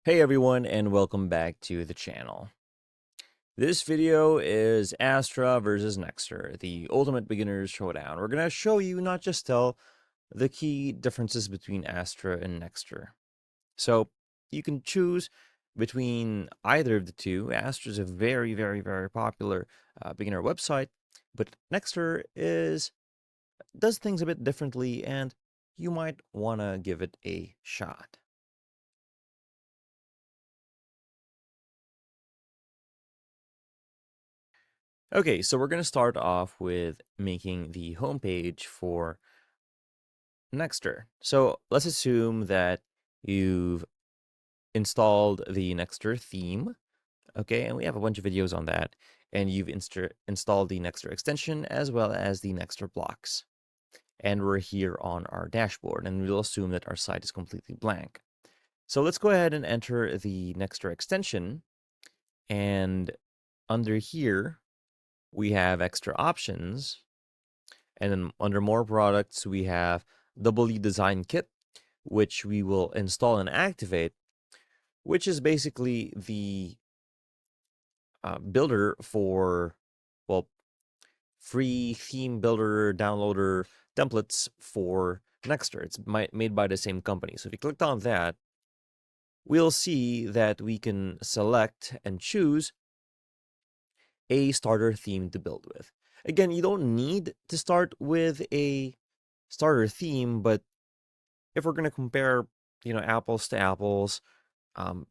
Hey everyone, and welcome back to the channel. This video is Astra versus Nexter, the ultimate beginner's showdown. We're going to show you, not just tell, the key differences between Astra and Nexter. So you can choose between either of the two. Astra is a very popular beginner website, but Nexter does things a bit differently, and you might want to give it a shot. Okay, so we're going to start off with making the homepage for Nexter. So let's assume that you've installed the Nexter theme, okay, and we have a bunch of videos on that, and you've installed the Nexter extension as well as the Nexter blocks. And we're here on our dashboard, and we'll assume that our site is completely blank. So let's go ahead and enter the Nexter extension, and under here, we have extra options. And then under more products, we have W Design Kit, which we will install and activate, which is basically the builder for, well, free theme builder downloader templates for Nexter. It's made by the same company. So if you clicked on that, we'll see that we can select and choose a starter theme to build with. Again, you don't need to start with a starter theme, but if we're going to compare, apples to apples,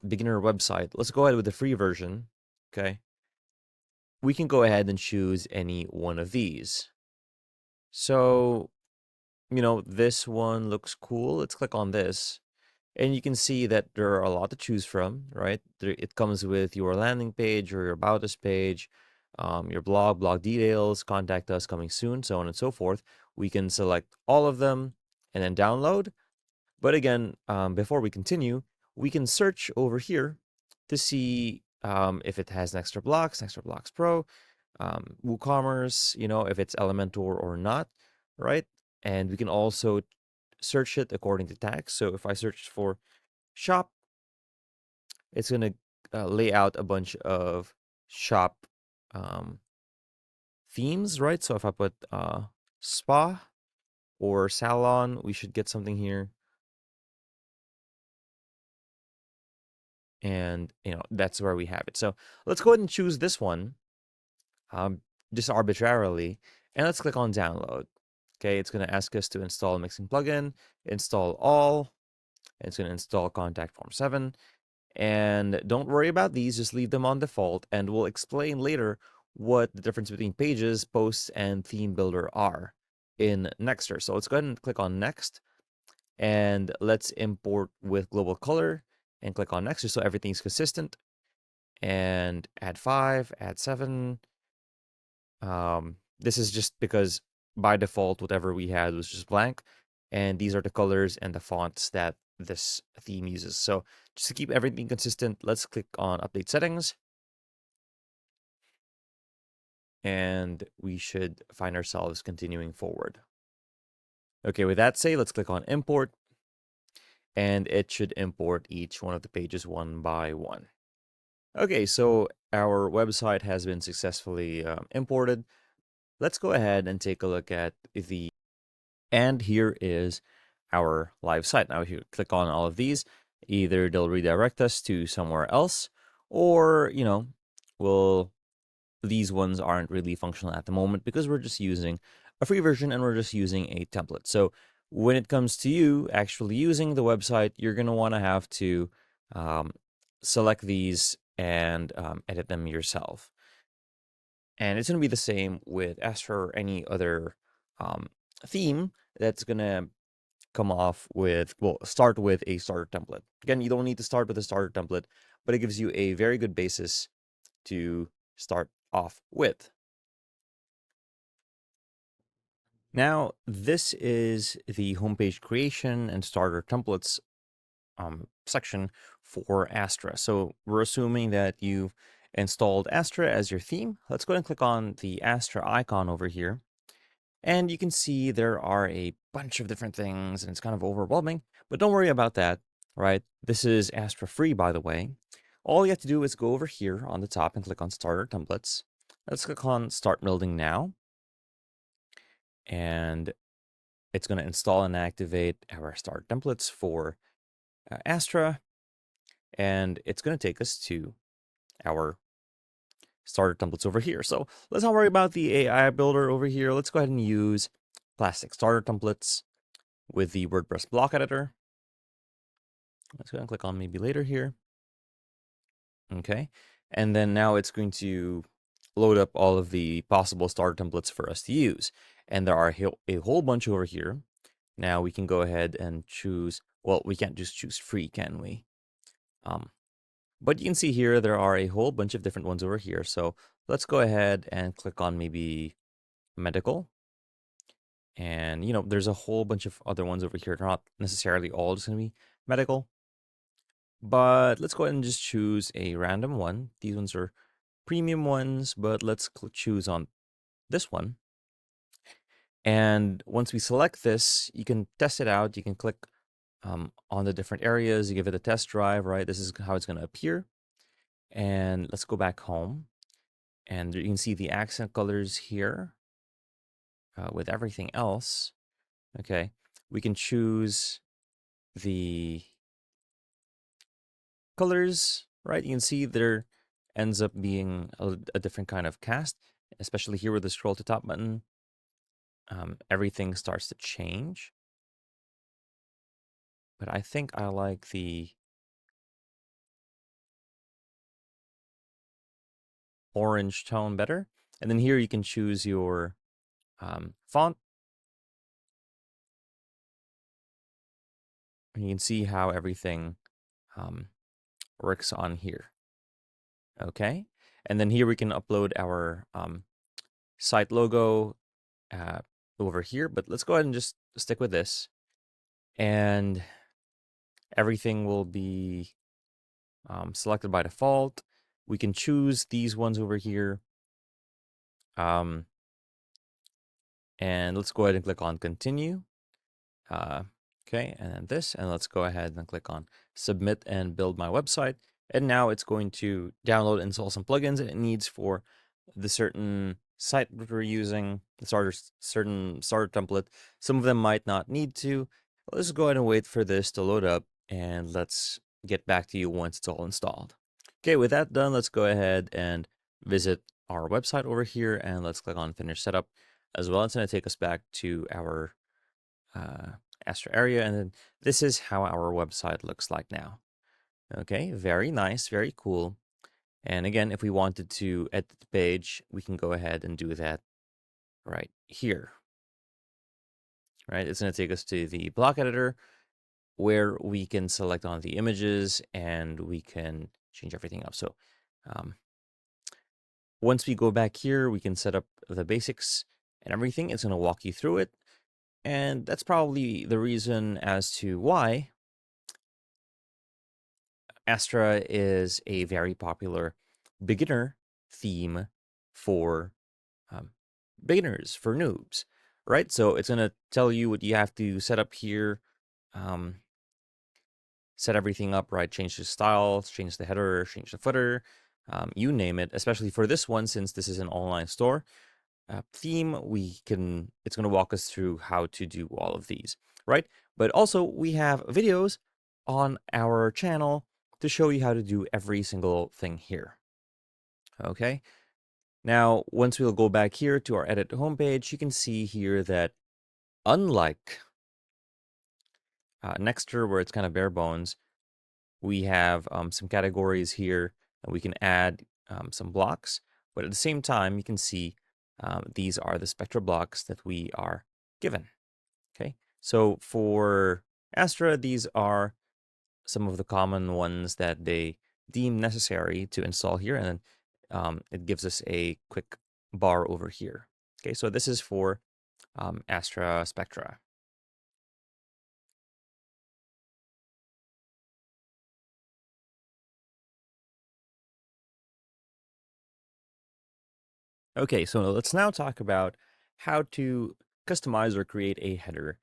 beginner website, let's go ahead with the free version, okay? We can go ahead and choose any one of these. So, this one looks cool. Let's click on this. And you can see that there are a lot to choose from, right? It comes with your landing page or your About Us page, your blog details, contact us coming soon, so on and so forth. We can select all of them and then download. But again, before we continue, we can search over here to see if it has Nexter Blocks Pro, WooCommerce, if it's Elementor or not, right? And we can also search it according to tags. So if I search for shop, it's going to lay out a bunch of shop themes, right? So if I put spa or salon, we should get something here. And, that's where we have it. So let's go ahead and choose this one just arbitrarily. And let's click on download. Okay, it's going to ask us to install a mixing plugin, install all. It's going to install Contact Form 7. And don't worry about these, just leave them on default. And we'll explain later what the difference between pages, posts, and theme builder are in Nexter. So let's go ahead and click on next. And let's import with global color and click on Nexter so everything's consistent. And add 5, add 7. This is just because by default, whatever we had was just blank. And these are the colors and the fonts that this theme uses. So just to keep everything consistent, let's click on Update Settings. And we should find ourselves continuing forward. Okay, with that said, let's click on Import. And it should import each one of the pages one by one. Okay, so our website has been successfully imported. Let's go ahead and take a look at and here is our live site. Now, if you click on all of these, either they'll redirect us to somewhere else, or, these ones aren't really functional at the moment because we're just using a free version and we're just using a template. So when it comes to you actually using the website, you're going to want to have to select these and edit them yourself. And it's going to be the same with Astra or any other theme that's going to start with a starter template. Again, you don't need to start with a starter template, but it gives you a very good basis to start off with. Now, this is the homepage creation and starter templates section for Astra. So we're assuming that you've installed Astra as your theme. Let's go ahead and click on the Astra icon over here. And you can see there are a bunch of different things and it's kind of overwhelming, but don't worry about that. right? This is Astra free, by the way. All you have to do is go over here on the top and click on Starter Templates. Let's click on Start Building Now. And it's going to install and activate our Starter Templates for Astra. And it's going to take us to our starter templates over here. So let's not worry about the AI builder over here. Let's go ahead and use classic starter templates with the WordPress block editor. Let's go ahead and click on maybe later here. Okay. And then now it's going to load up all of the possible starter templates for us to use. And there are a whole bunch over here. Now we can go ahead and choose, well, we can't just choose free, can we? But you can see here, there are a whole bunch of different ones over here. So let's go ahead and click on maybe medical. And, you know, there's a whole bunch of other ones over here. They're not necessarily all just going to be medical. But let's go ahead and just choose a random one. These ones are premium ones, but let's choose on this one. And once we select this, you can test it out. You can click on the different areas. You give it a test drive, right? This is how it's going to appear. And let's go back home. And you can see the accent colors here with everything else. Okay, we can choose the colors, right? You can see there ends up being a different kind of cast, especially here with the scroll to top button. Everything starts to change. But I think I like the orange tone better. And then here you can choose your font. And you can see how everything works on here. Okay. And then here we can upload our site logo over here. But let's go ahead and just stick with this. And everything will be selected by default. We can choose these ones over here. And let's go ahead and click on continue. Okay, and then this, and let's go ahead and click on submit and build my website. And now it's going to download and install some plugins it needs for the certain site that we're using, the certain starter template. Some of them might not need to. Let's go ahead and wait for this to load up, and let's get back to you once it's all installed. Okay, with that done, let's go ahead and visit our website over here, and let's click on finish setup as well. It's going to take us back to our Astra area, and then this is how our website looks like now. Okay, very nice, very cool. And again, if we wanted to edit the page, we can go ahead and do that right here. Right, it's going to take us to the block editor where we can select on the images and we can change everything up. So once we go back here, we can set up the basics and everything. It's going to walk you through it. And that's probably the reason as to why Astra is a very popular beginner theme for beginners, for noobs, right? So it's going to tell you what you have to set up here, set everything up, right? Change the style, change the header, change the footer, you name it, especially for this one, since this is an online store. Theme, it's going to walk us through how to do all of these, right? But also we have videos on our channel to show you how to do every single thing here. Okay. Now, once we'll go back here to our edit homepage, you can see here that unlike Nexter, where it's kind of bare bones, we have some categories here and we can add some blocks. But at the same time, you can see these are the spectra blocks that we are given. Okay, so for Astra, these are some of the common ones that they deem necessary to install here, and then it gives us a quick bar over here. Okay, so this is for Astra Spectra. Okay, so let's now talk about how to customize or create a header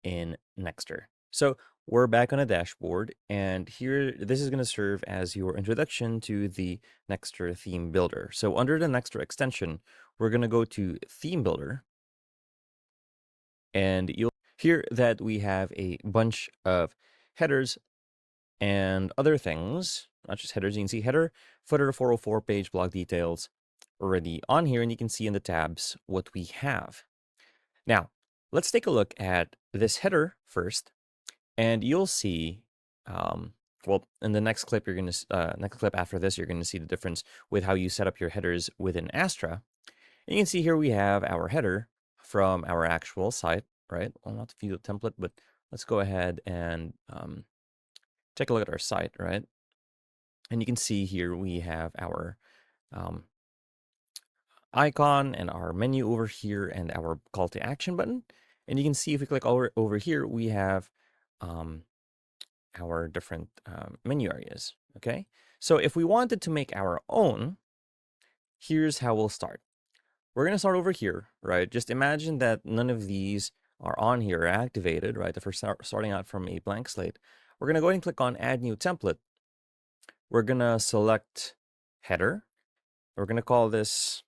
in Nexter. So we're back on a dashboard, and here, this is going to serve as your introduction to the Nexter theme builder. So under the Nexter extension, we're going to go to Theme Builder, and you'll hear that we have a bunch of headers and other things, not just headers. You can see header, footer, 404 page, blog details already on here, and you can see in the tabs what we have. Now, let's take a look at this header first. And you'll see, well, in the next clip, you're going to, next clip after this, you're going to see the difference with how you set up your headers within Astra. And you can see here we have our header from our actual site, right? Well, not to view the template, but let's go ahead and take a look at our site, right? And you can see here we have our icon and our menu over here and our call to action button. And you can see if we click over here, we have our different menu areas, okay? So if we wanted to make our own, here's how we'll start. We're going to start over here, right? Just imagine that none of these are on here or activated, right? If we're starting out from a blank slate, we're going to go ahead and click on Add New Template. We're going to select Header. We're going to call this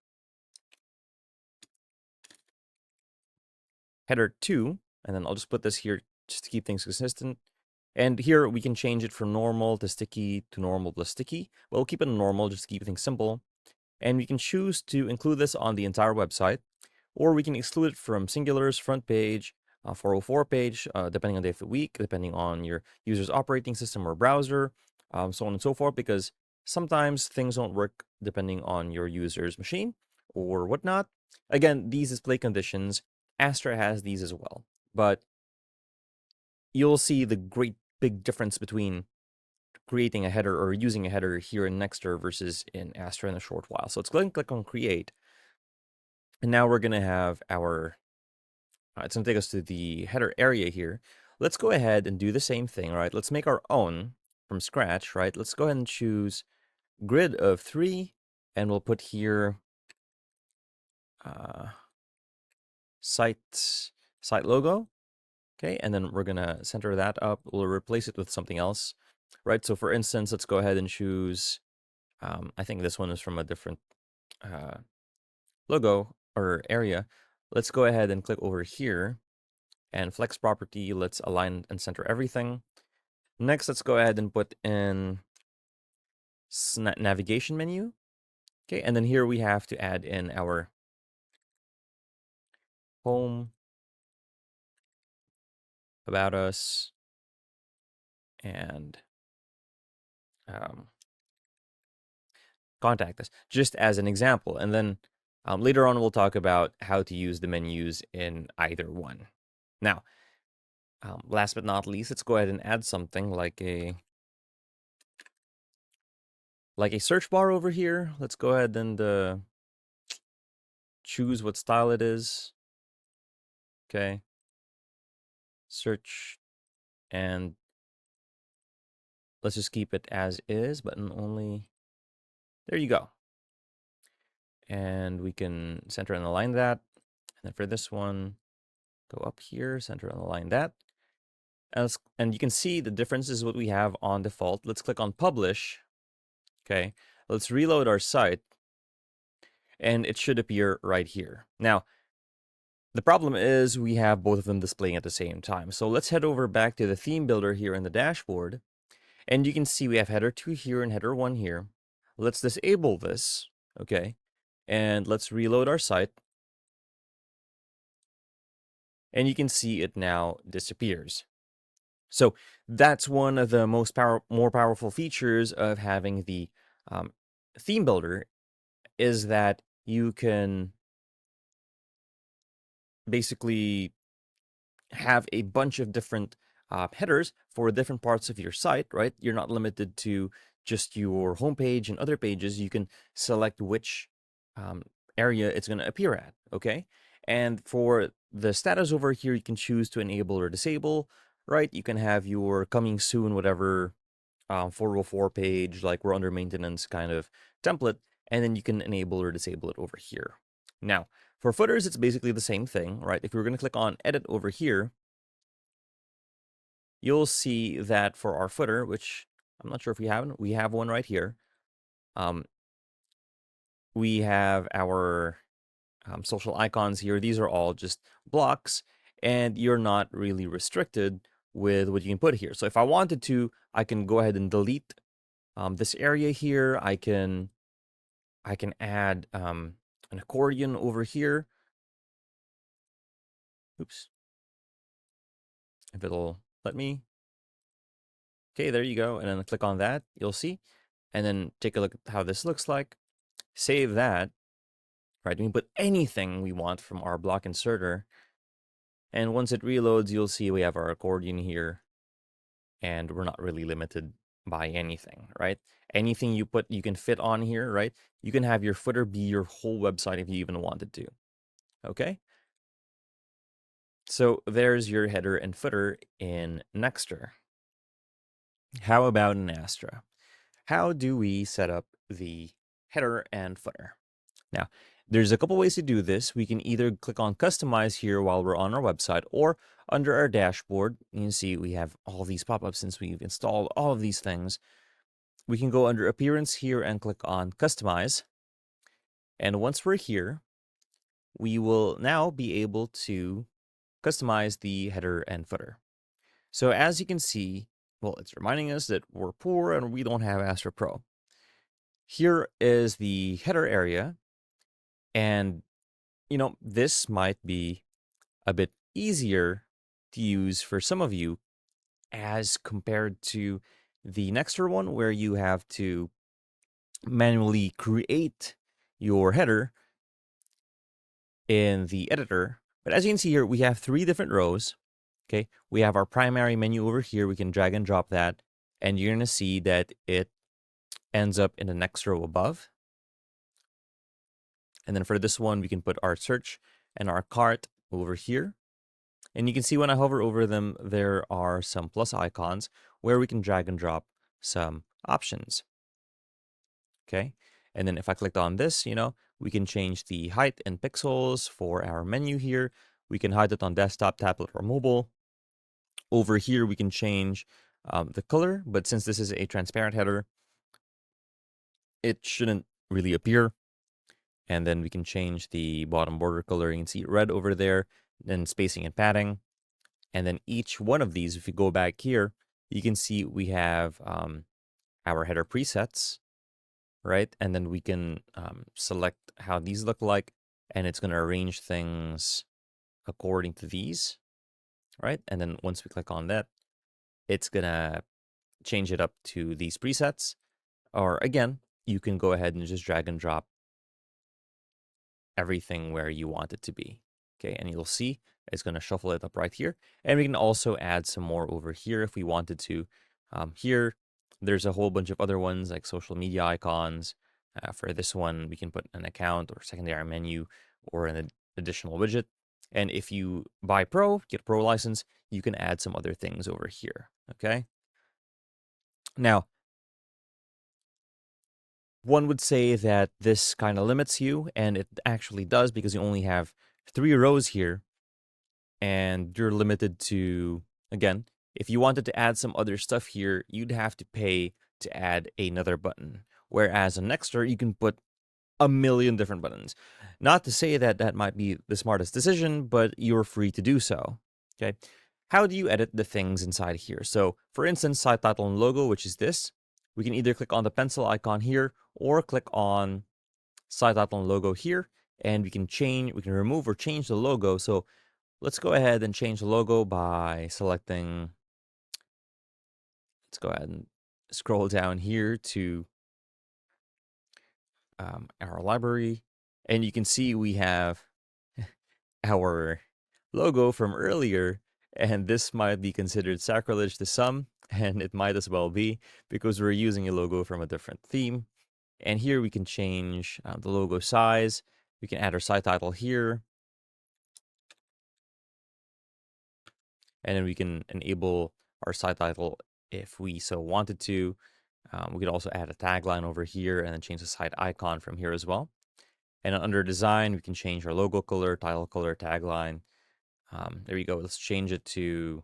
Header 2, and then I'll just put this here just to keep things consistent. And here we can change it from normal to sticky to normal to sticky. But we'll keep it normal just to keep things simple. And we can choose to include this on the entire website, or we can exclude it from singulars, front page, 404 page, depending on the day of the week, depending on your user's operating system or browser, so on and so forth, because sometimes things don't work depending on your user's machine or whatnot. Again, these display conditions, Astra has these as well, but you'll see the great big difference between creating a header or using a header here in Nexter versus in Astra in a short while. So let's go ahead and click on Create. And now we're going to have our, it's going to take us to the header area here. Let's go ahead and do the same thing, right? Let's make our own from scratch, right? Let's go ahead and choose grid of 3, and we'll put here site logo. Okay, and then we're going to center that up. We'll replace it with something else, right? So for instance, let's go ahead and choose, I think this one is from a different logo or area. Let's go ahead and click over here and flex property. Let's align and center everything. Next, let's go ahead and put in navigation menu. Okay, and then here we have to add in our home, about us, and contact us, just as an example. And then later on, we'll talk about how to use the menus in either one. Now, last but not least, let's go ahead and add something like a search bar over here. Let's go ahead and choose what style it is. Okay. Search, and let's just keep it as is, button only. There you go. And we can center and align that. And then for this one, go up here, center and align that. And you can see the differences what we have on default. Let's click on Publish. Okay. Let's reload our site, and it should appear right here. Now, the problem is we have both of them displaying at the same time. So let's head over back to the theme builder here in the dashboard. And you can see we have header 2 here and header 1 here. Let's disable this, okay? And let's reload our site. And you can see it now disappears. So that's one of the more powerful features of having the theme builder, is that you can basically have a bunch of different headers for different parts of your site, right? You're not limited to just your homepage and other pages. You can select which area it's going to appear at, okay? And for the status over here, you can choose to enable or disable, right? You can have your coming soon, whatever 404 page, like we're under maintenance kind of template, and then you can enable or disable it over here. Now, for footers, it's basically the same thing, right? If we're going to click on edit over here, you'll see that for our footer, which I'm not sure if we have one right here. We have our social icons here. These are all just blocks, and you're not really restricted with what you can put here. So if I wanted to, I can go ahead and delete this area here. I can add an accordion over here. Oops. If it'll let me. Okay, there you go. And then click on that, you'll see. And then take a look at how this looks like. Save that. Right, we can put anything we want from our block inserter. And once it reloads, you'll see we have our accordion here. And we're not really limited by anything, right? Anything you put, you can fit on here, right? You can have your footer be your whole website if you even wanted to. Okay? So there's your header and footer in Nexter. How about in Astra? How do we set up the header and footer? Now, there's a couple ways to do this. We can either click on Customize here while we're on our website, or under our dashboard, you can see we have all these pop-ups since we've installed all of these things. We can go under Appearance here and click on Customize. And once we're here, we will now be able to customize the header and footer. So as you can see, well, it's reminding us that we're poor and we don't have Astra Pro. Here is the header area. And, you know, this might be a bit easier to use for some of you as compared to the Nexter one, where you have to manually create your header in the editor. But as you can see here, we have 3 different rows. Okay, we have our primary menu over here. We can drag and drop that, and you're going to see that it ends up in the next row above. And then for this one, we can put our search and our cart over here. And you can see when I hover over them, there are some plus icons where we can drag and drop some options. Okay, and then if I clicked on this, you know, we can change the height in pixels for our menu here. We can hide it on desktop, tablet, or mobile. Over here, we can change the color, but since this is a transparent header, it shouldn't really appear. And then we can change the bottom border color. You can see red over there, then spacing and padding. And then each one of these, if you go back here, you can see we have our header presets, right? And then we can select how these look like, and it's going to arrange things according to these, right? And then once we click on that, it's going to change it up to these presets. Or again, you can go ahead and just drag and drop everything where you want it to be. Okay, and you'll see it's going to shuffle it up right here. And we can also add some more over here if we wanted to. Here, there's a whole bunch of other ones like social media icons. For this one, we can put an account or secondary menu or an additional widget. And if you buy Pro, get a Pro license, you can add some other things over here. Okay. Now, one would say that this kind of limits you, and it actually does because you only have 3 rows here, and you're limited to, again, if you wanted to add some other stuff here, you'd have to pay to add another button. Whereas on Nexter, you can put a million different buttons. Not to say that that might be the smartest decision, but you're free to do so. Okay. How do you edit the things inside here? So, for instance, site title and logo, which is this. We can either click on the pencil icon here or click on site title and logo here, and we can remove or change the logo. So let's go ahead and change the logo by selecting, let's go ahead and scroll down here to our library, and you can see we have our logo from earlier, and this might be considered sacrilege to some, and it might as well be because we're using a logo from a different theme. And here we can change the logo size. We can add our site title here. And then we can enable our site title if we so wanted to. We could also add a tagline over here and then change the site icon from here as well. And under design, we can change our logo color, title color, tagline. There you go. Let's change it to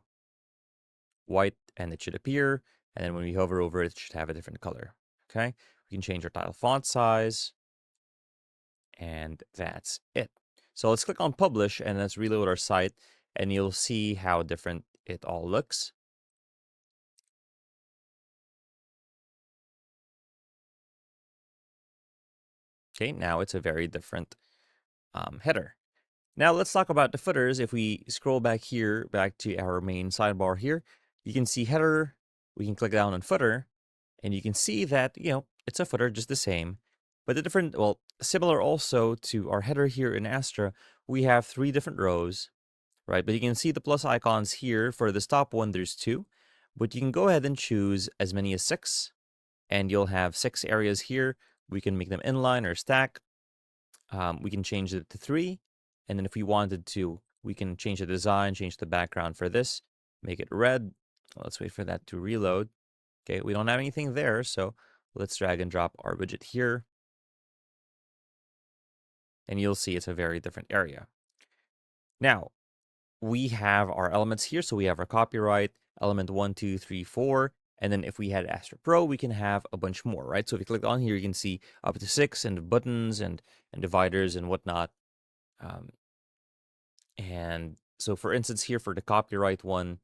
white, and it should appear. And then when we hover over it, it should have a different color. Okay, we can change our title font size, and that's it. So let's click on publish and let's reload our site, and you'll see how different it all looks. Okay, now it's a very different header. Now let's talk about the footers. If we scroll back here, back to our main sidebar here, you can see header. We can click down on footer, and you can see that, it's a footer just the same. But the different, well, similar also to our header here in Astra, we have 3 different rows, right? But you can see the plus icons here. For this top one, there's 2. But you can go ahead and choose as many as 6, and you'll have 6 areas here. We can make them inline or stack. We can change it to 3. And then if we wanted to, we can change the design, change the background for this, make it red. Let's wait for that to reload. Okay, we don't have anything there, so let's drag and drop our widget here. And you'll see it's a very different area. Now, we have our elements here. So we have our copyright, element 1, 2, 3, 4. And then if we had Astra Pro, we can have a bunch more, right? So if you click on here, you can see up to 6 and buttons and dividers and whatnot. And so for instance, here for the copyright one,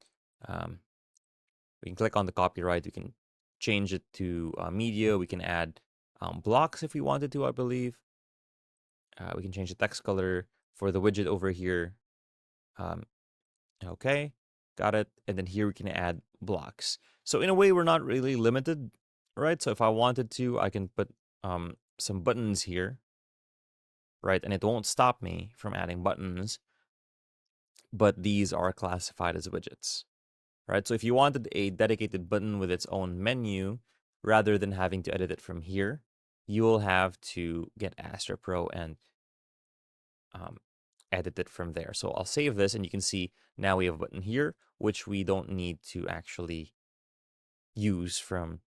we can click on the copyright. We can change it to media. We can add blocks if we wanted to, I believe. We can change the text color for the widget over here. Okay, got it. And then here we can add blocks. So in a way, we're not really limited, right? So if I wanted to, I can put some buttons here, right? And it won't stop me from adding buttons, but these are classified as widgets, right? So if you wanted a dedicated button with its own menu, rather than having to edit it from here, you will have to get Astra Pro and edit it from there. So I'll save this, and you can see now we have a button here, which we don't need to actually use from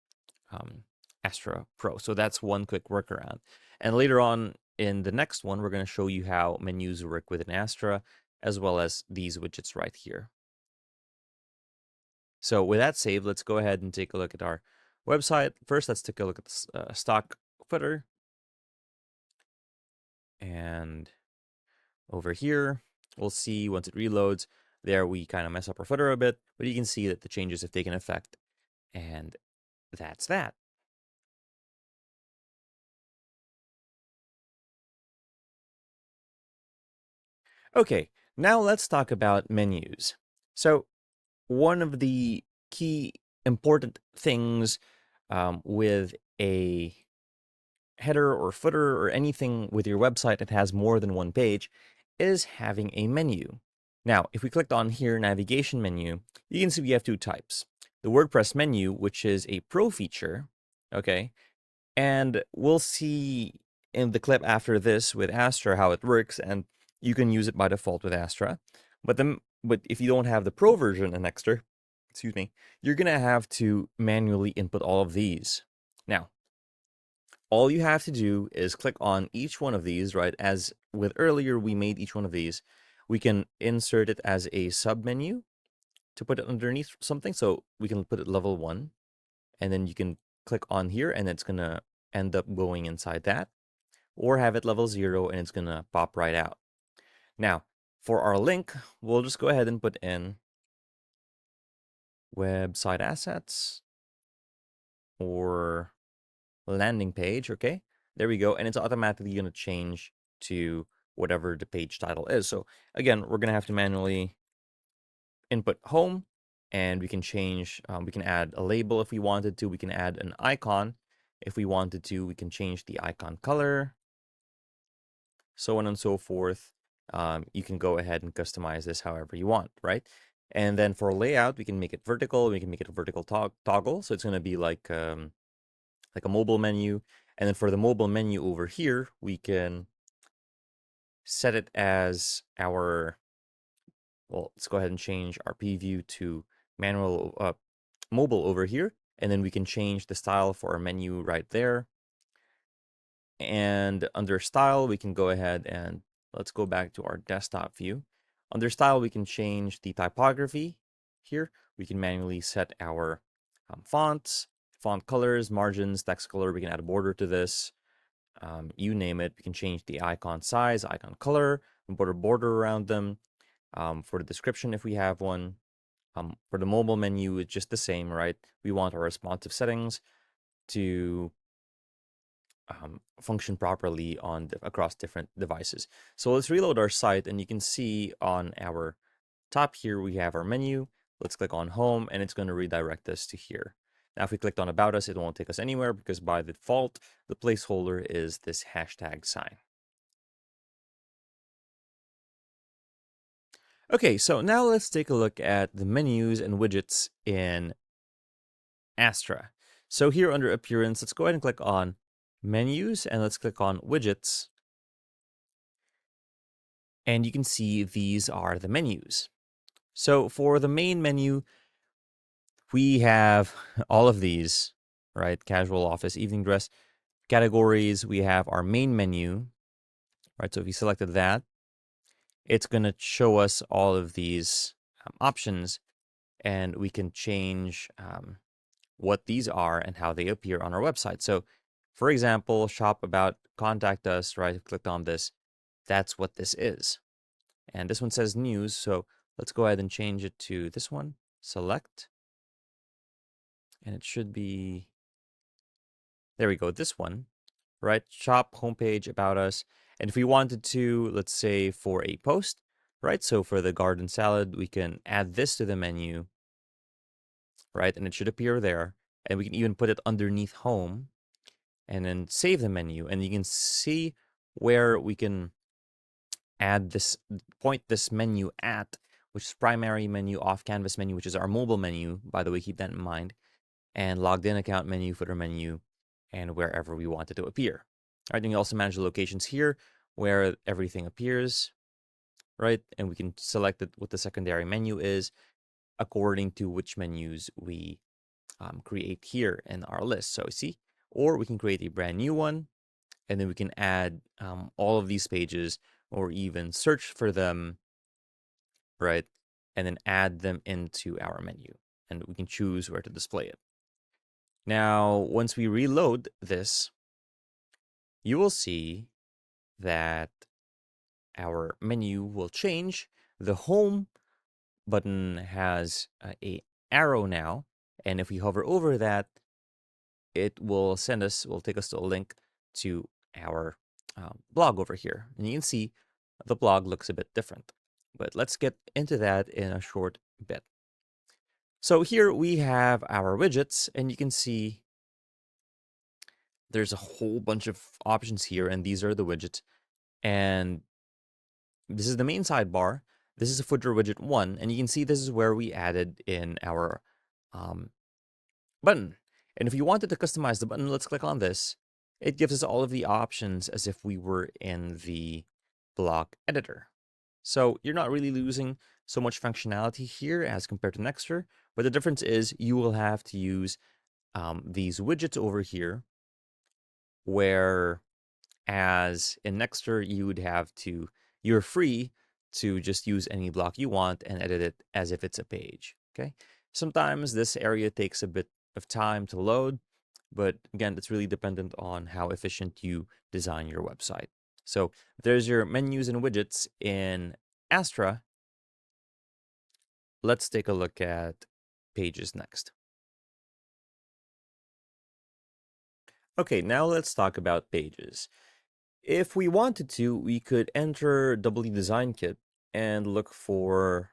Astra Pro. So that's one quick workaround. And later on in the next one, we're going to show you how menus work within Astra, as well as these widgets right here. So with that saved, let's go ahead and take a look at our website. First, let's take a look at the stock footer. And over here, we'll see once it reloads, there we kind of mess up our footer a bit, but you can see that the changes have taken effect. And that's that. Okay, now let's talk about menus. So one of the key important things with a header or footer or anything with your website that has more than one page is having a menu. Now, if we clicked on here, navigation menu, you can see we have 2 types. The WordPress menu, which is a pro feature, okay? And we'll see in the clip after this with Astra how it works, and you can use it by default with Astra. But if you don't have the pro version in Nexter, excuse me, you're gonna have to manually input all of these. Now, all you have to do is click on each one of these, right? As with earlier, we made each one of these. We can insert it as a sub menu to put it underneath something. So we can put it level 1, and then you can click on here, and it's gonna end up going inside that, or have it level 0, and it's gonna pop right out. Now, for our link, we'll just go ahead and put in website assets or landing page, okay? There we go, and it's automatically going to change to whatever the page title is. So again, we're going to have to manually input home, and we can change, we can add a label if we wanted to, we can add an icon if we wanted to, we can change the icon color, so on and so forth. You can go ahead and customize this however you want, right? And then for layout, we can make it vertical, we can make it a vertical toggle, so it's going to be like a mobile menu. And then for the mobile menu over here, we can set it as our, well, let's go ahead and change our preview to manual mobile over here. And then we can change the style for our menu right there. And under style, we can go ahead and let's go back to our desktop view. Under style, we can change the typography here. We can manually set our fonts, font colors, margins, text color. We can add a border to this. You name it. We can change the icon size, icon color, and put a border around them. For the description, if we have one. For the mobile menu, it's just the same, right? We want our responsive settings to function properly on across different devices. So let's reload our site, and you can see on our top here, we have our menu. Let's click on home, and it's going to redirect us to here. Now, if we clicked on about us, it won't take us anywhere because by default, the placeholder is this hashtag sign. Okay, so now let's take a look at the menus and widgets in Astra. So here under appearance, let's go ahead and click on menus and let's click on widgets. And you can see these are the menus. So for the main menu, we have all of these, right? Casual, office, evening dress. Categories, we have our main menu, right? So if you selected that, it's going to show us all of these options, and we can change what these are and how they appear on our website. So, for example, shop about, contact us, right? Clicked on this. That's what this is. And this one says news. So let's go ahead and change it to this one. Select. And it should be, there we go, this one, right? Shop, homepage, about us. And if we wanted to, let's say for a post, right? So for the garden salad, we can add this to the menu, right? And it should appear there. And we can even put it underneath home and then save the menu. And you can see where we can add this, point this menu at, which is primary menu, off canvas menu, which is our mobile menu. By the way, keep that in mind. And logged in account menu, footer menu, and wherever we want it to appear. All right, and you also manage the locations here where everything appears, right? And we can select it, what the secondary menu is according to which menus we create here in our list. So see, or we can create a brand new one, and then we can add all of these pages or even search for them, right? And then add them into our menu, and we can choose where to display it. Now, once we reload this, you will see that our menu will change. The home button has a arrow now, and if we hover over that, it will take us to a link to our blog over here. And you can see the blog looks a bit different, but let's get into that in a short bit. So here we have our widgets, and you can see there's a whole bunch of options here, and these are the widgets. And this is the main sidebar. This is a footer widget 1, and you can see this is where we added in our button. And if you wanted to customize the button, let's click on this. It gives us all of the options as if we were in the block editor. So you're not really losing so much functionality here as compared to Nexter, but the difference is you will have to use these widgets over here, where as in Nexter, you're free to just use any block you want and edit it as if it's a page, okay? Sometimes this area takes a bit of time to load, but again, it's really dependent on how efficient you design your website. So there's your menus and widgets in Astra. Let's take a look at pages next. Okay, now let's talk about pages. If we wanted to, we could enter W Design Kit and look for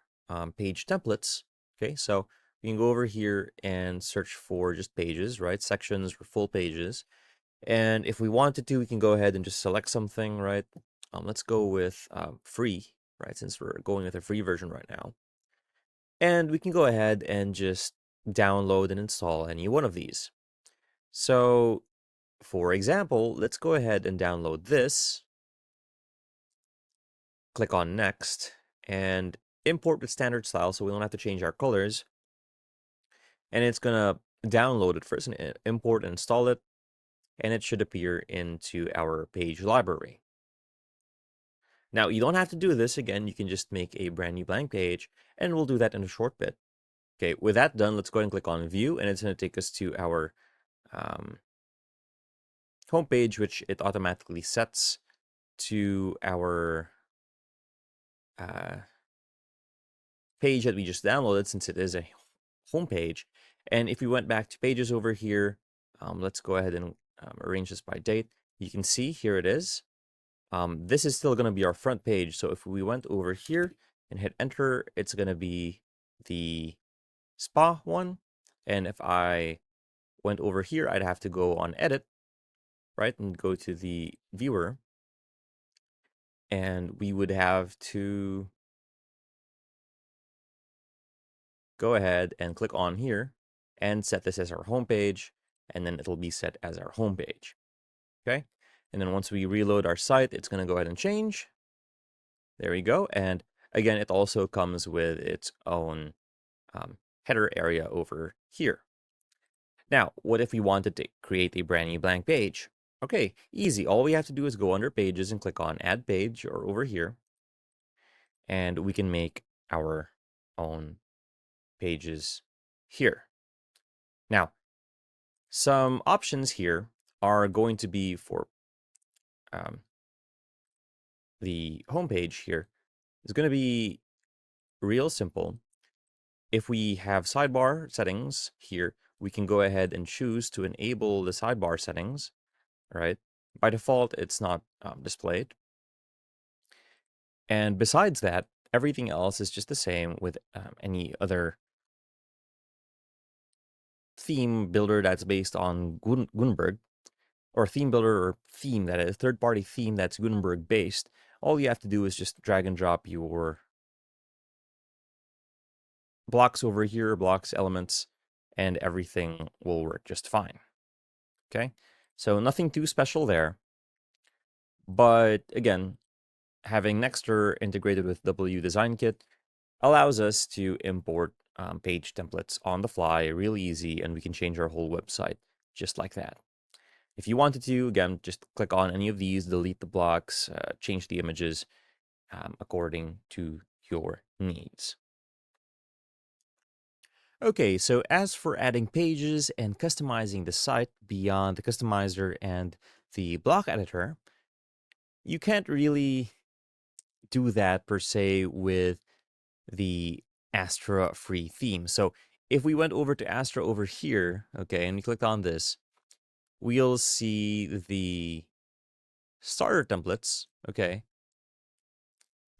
page templates. Okay, so we can go over here and search for just pages, right? Sections or full pages. And if we wanted to, we can go ahead and just select something, right? Let's go with free, right? Since we're going with a free version right now. And we can go ahead and just download and install any one of these. So, for example, let's go ahead and download this. Click on Next and import with standard style so we don't have to change our colors. And it's going to download it first and import and install it. And it should appear into our page library. Now, you don't have to do this again. You can just make a brand new blank page, and we'll do that in a short bit. Okay, with that done, let's go ahead and click on View, and it's going to take us to our homepage, which it automatically sets to our page that we just downloaded, since it is a homepage. And if we went back to Pages over here, let's go ahead and arrange this by date. You can see here it is. This is still going to be our front page. So if we went over here and hit Enter, it's going to be the spa one. And if I went over here, I'd have to go on Edit, right, and go to the viewer. And we would have to go ahead and click on here and set this as our home page, and then it'll be set as our home page. Okay, and then once we reload our site, it's going to go ahead and change. There we go. And again, it also comes with its own header area over here. Now, what if we wanted to create a brand new blank page? Okay, easy. All we have to do is go under Pages and click on Add Page, or over here, and we can make our own pages here. Now, some options here are going to be for the home page here is going to be real simple. If we have sidebar settings here, we can go ahead and choose to enable the sidebar settings, right? By default, it's not displayed. And besides that, everything else is just the same with any other theme builder that's based on Gutenberg, or theme builder, or theme that is third-party theme that's Gutenberg based. All you have to do is just drag and drop your blocks over here, blocks, elements, and everything will work just fine. Okay, so nothing too special there. But again, having Nexter integrated with W Design Kit allows us to import page templates on the fly, really easy, and we can change our whole website just like that. If you wanted to, again, just click on any of these, delete the blocks, change the images according to your needs. Okay, so as for adding pages and customizing the site beyond the customizer and the block editor, you can't really do that per se with the Astra free theme. So if we went over to Astra over here, okay, and we clicked on this, we'll see the starter templates, okay?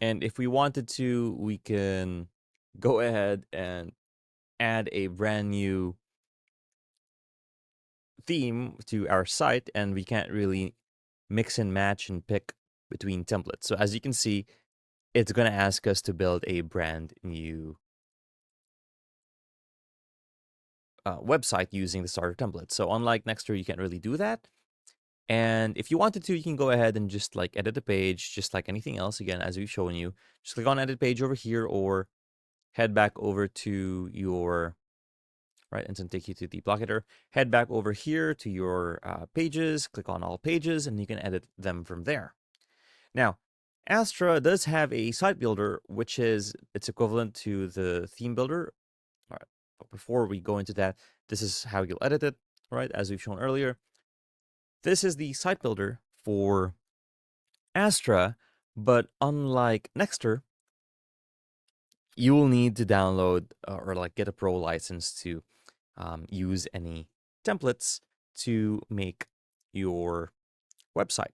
And if we wanted to, we can go ahead and add a brand new theme to our site, and we can't really mix and match and pick between templates. So as you can see, it's going to ask us to build a brand new website using the starter template. So unlike Nexter, you can't really do that. And if you wanted to, you can go ahead and just like edit the page, just like anything else. Again, as we've shown you, just click on edit page over here, or head back over to your, right, and then take you to the block editor. Head back over here to your pages, click on all pages, and you can edit them from there. Now, Astra does have a site builder, which is its equivalent to the theme builder. All right, but before we go into that, this is how you'll edit it, right? As we've shown earlier, this is the site builder for Astra, but unlike Nexter, you will need to download or like get a pro license to use any templates to make your website,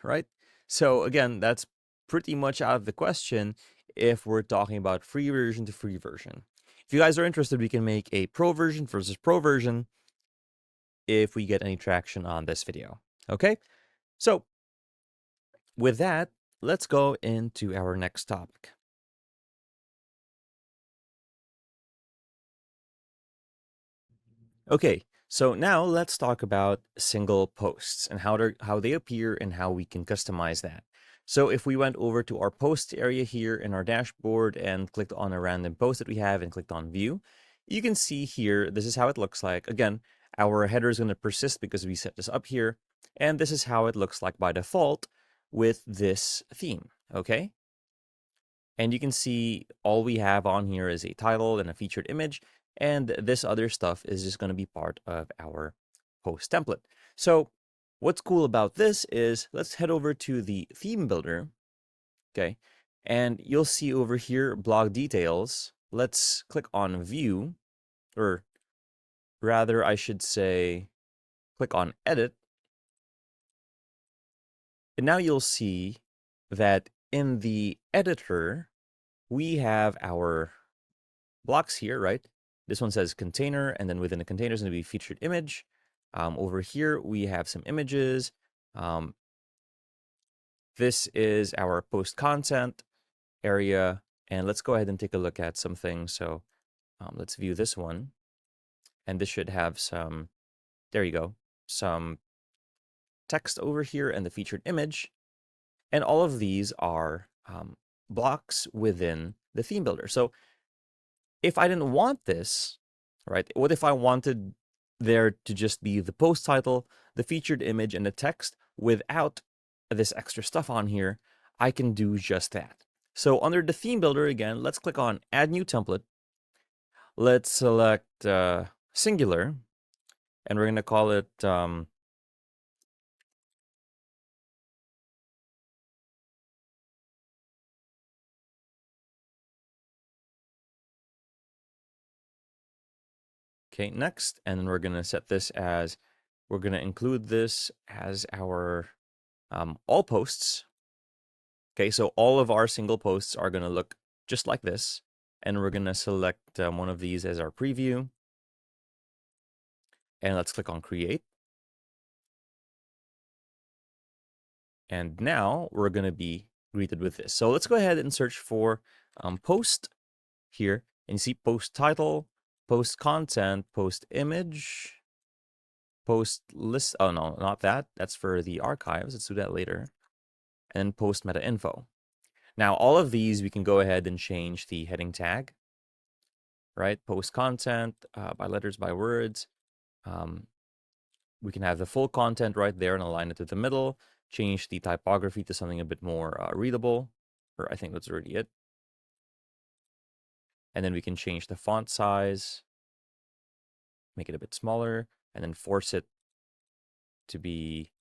right? So again, that's pretty much out of the question if we're talking about free version to free version. If you guys are interested, we can make a pro version versus pro version if we get any traction on this video. Okay, so with that, let's go into our next topic. Okay, so now let's talk about single posts and how they appear and how we can customize that. So if we went over to our post area here in our dashboard and clicked on a random post that we have and clicked on view, you can see here, this is how it looks like. Again, our header is going to persist because we set this up here. And this is how it looks like by default with this theme, okay? And you can see all we have on here is a title and a featured image, and this other stuff is just going to be part of our post template. So what's cool about this is, let's head over to the theme builder, okay? And you'll see over here, blog details. Let's click on view, or rather I should say, click on edit. And now you'll see that in the editor, we have our blocks here, right? This one says container, and then within the container is going to be featured image. Over here, we have some images. This is our post content area, and let's go ahead and take a look at some things. So let's view this one, and this should have some, there you go, some text over here and the featured image. And all of these are blocks within the theme builder. So if I didn't want this, right? What if I wanted there to just be the post title, the featured image, and the text without this extra stuff on here? I can do just that. So under the theme builder, again, let's click on add new template. Let's select singular, and we're going to call it okay, next. And then we're going to set this as, we're going to include this as our all posts. Okay, so all of our single posts are going to look just like this. And we're going to select one of these as our preview. And let's click on create. And now we're going to be greeted with this. So let's go ahead and search for post here. And you see post title, post content, post image, post list. Oh, no, not that. That's for the archives. Let's do that later. And post meta info. Now, all of these, we can go ahead and change the heading tag, right? Post content, by letters, by words. We can have the full content right there and align it to the middle, change the typography to something a bit more readable, or I think that's already it. And then we can change the font size, make it a bit smaller, and then force it to be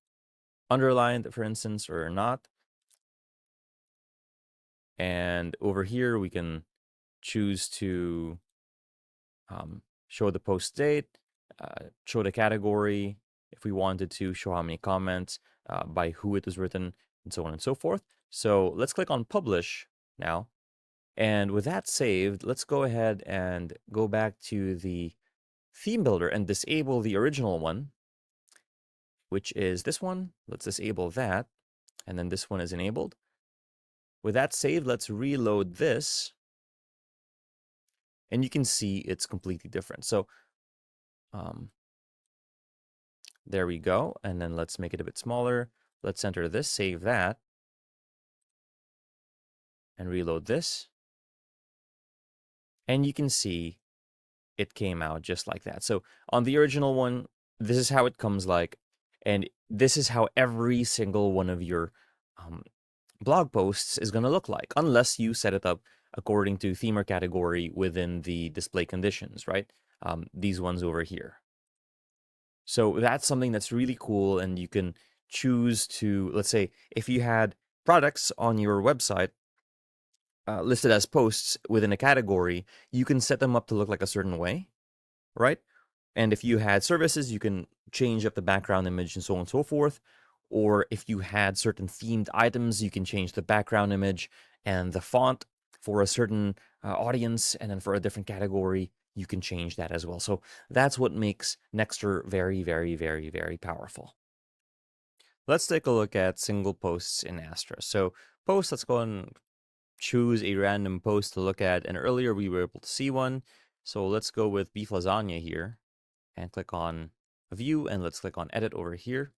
underlined, for instance, or not. And over here, we can choose to show the post date, show the category, if we wanted to, show how many comments, by who it was written, and so on and so forth. So let's click on publish now. And with that saved, let's go ahead and go back to the theme builder and disable the original one, which is this one. Let's disable that. And then this one is enabled. With that saved, let's reload this. And you can see it's completely different. So there we go. And then let's make it a bit smaller. Let's enter this, save that, and reload this. And you can see it came out just like that. So on the original one, this is how it comes like. And this is how every single one of your blog posts is going to look like, unless you set it up according to theme or category within the display conditions, right? These ones over here. So that's something that's really cool, and you can choose to, let's say, if you had products on your website listed as posts within a category, you can set them up to look like a certain way, right? And if you had services, you can change up the background image and so on and so forth. Or if you had certain themed items, you can change the background image and the font for a certain audience, and then for a different category, you can change that as well. So that's what makes Nexter very, very, very, very powerful. Let's take a look at single posts in Astra. So post, let's go and choose a random post to look at. And earlier we were able to see one. So let's go with beef lasagna here and click on view, and let's click on edit over here.